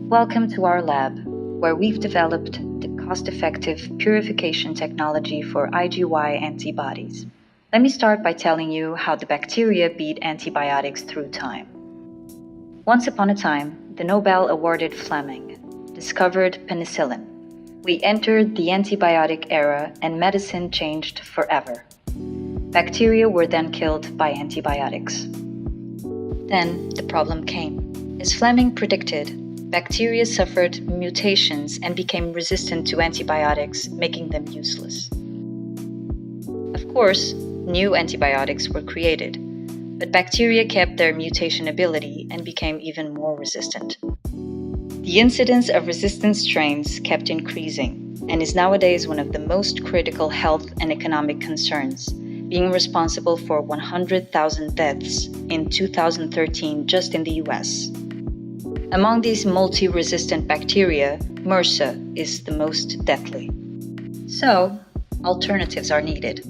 Welcome to our lab, where we've developed the cost-effective purification technology for IgY antibodies. Let me start by telling you how the bacteria beat antibiotics through time. Once upon a time, the Nobel awarded Fleming discovered penicillin. We entered the antibiotic era and medicine changed forever. Bacteria were then killed by antibiotics. Then the problem came. As Fleming predicted, bacteria suffered mutations and became resistant to antibiotics, making them useless. Of course, new antibiotics were created, but bacteria kept their mutation ability and became even more resistant. The incidence of resistant strains kept increasing and is nowadays one of the most critical health and economic concerns, being responsible for 100,000 deaths in 2013 just in the US. Among these multi-resistant bacteria, MRSA is the most deadly. So, alternatives are needed.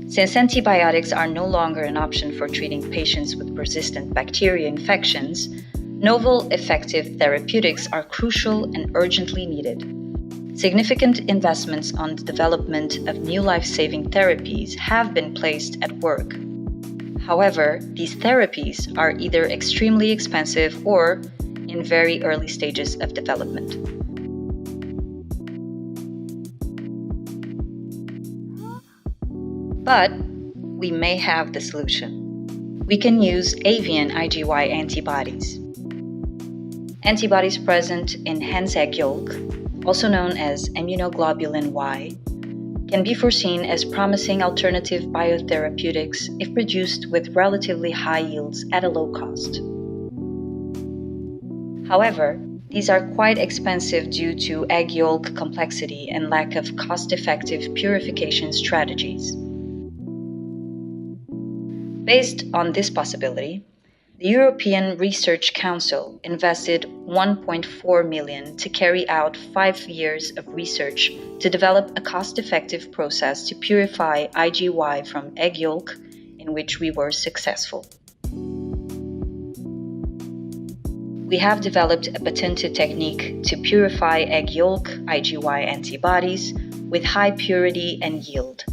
Since antibiotics are no longer an option for treating patients with resistant bacteria infections, novel, effective therapeutics are crucial and urgently needed. Significant investments on the development of new life-saving therapies have been placed at work. However, these therapies are either extremely expensive or in very early stages of development. But we may have the solution. We can use avian IgY antibodies. Antibodies present in hen's egg yolk, also known as immunoglobulin Y, can be foreseen as promising alternative biotherapeutics if produced with relatively high yields at a low cost. However, these are quite expensive due to egg yolk complexity and lack of cost-effective purification strategies. Based on this possibility, the European Research Council invested 1.4 million to carry out 5 years of research to develop a cost-effective process to purify IgY from egg yolk, in which we were successful. We have developed a patented technique to purify egg yolk IgY antibodies with high purity and yield.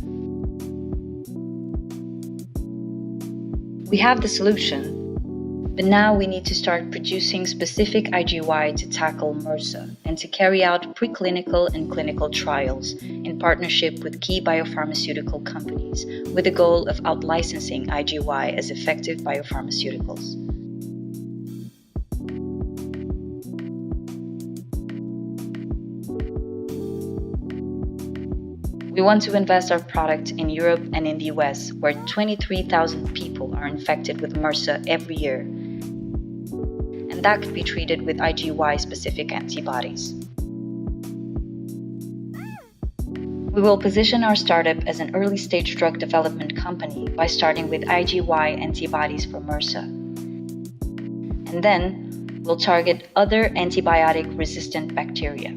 We have the solution, but now we need to start producing specific IgY to tackle MRSA and to carry out preclinical and clinical trials in partnership with key biopharmaceutical companies with the goal of out-licensing IgY as effective biopharmaceuticals. We want to invest our product in Europe and in the US, where 23,000 people are infected with MRSA every year, and that could be treated with IgY-specific antibodies. We will position our startup as an early-stage drug development company by starting with IgY antibodies for MRSA. And then, we'll target other antibiotic-resistant bacteria.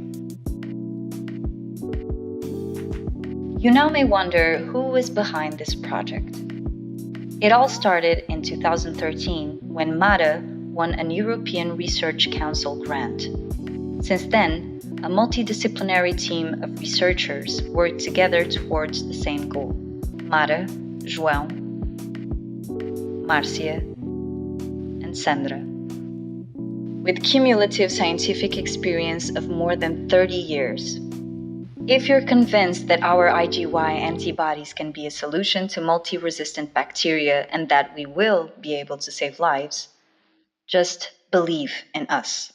You now may wonder who is behind this project. It all started in 2013 when MARA won an European Research Council grant. Since then, a multidisciplinary team of researchers worked together towards the same goal. Mara, João, Márcia, and Sandra. With cumulative scientific experience of more than 30 years. If you're convinced that our IgY antibodies can be a solution to multi-resistant bacteria and that we will be able to save lives, just believe in us.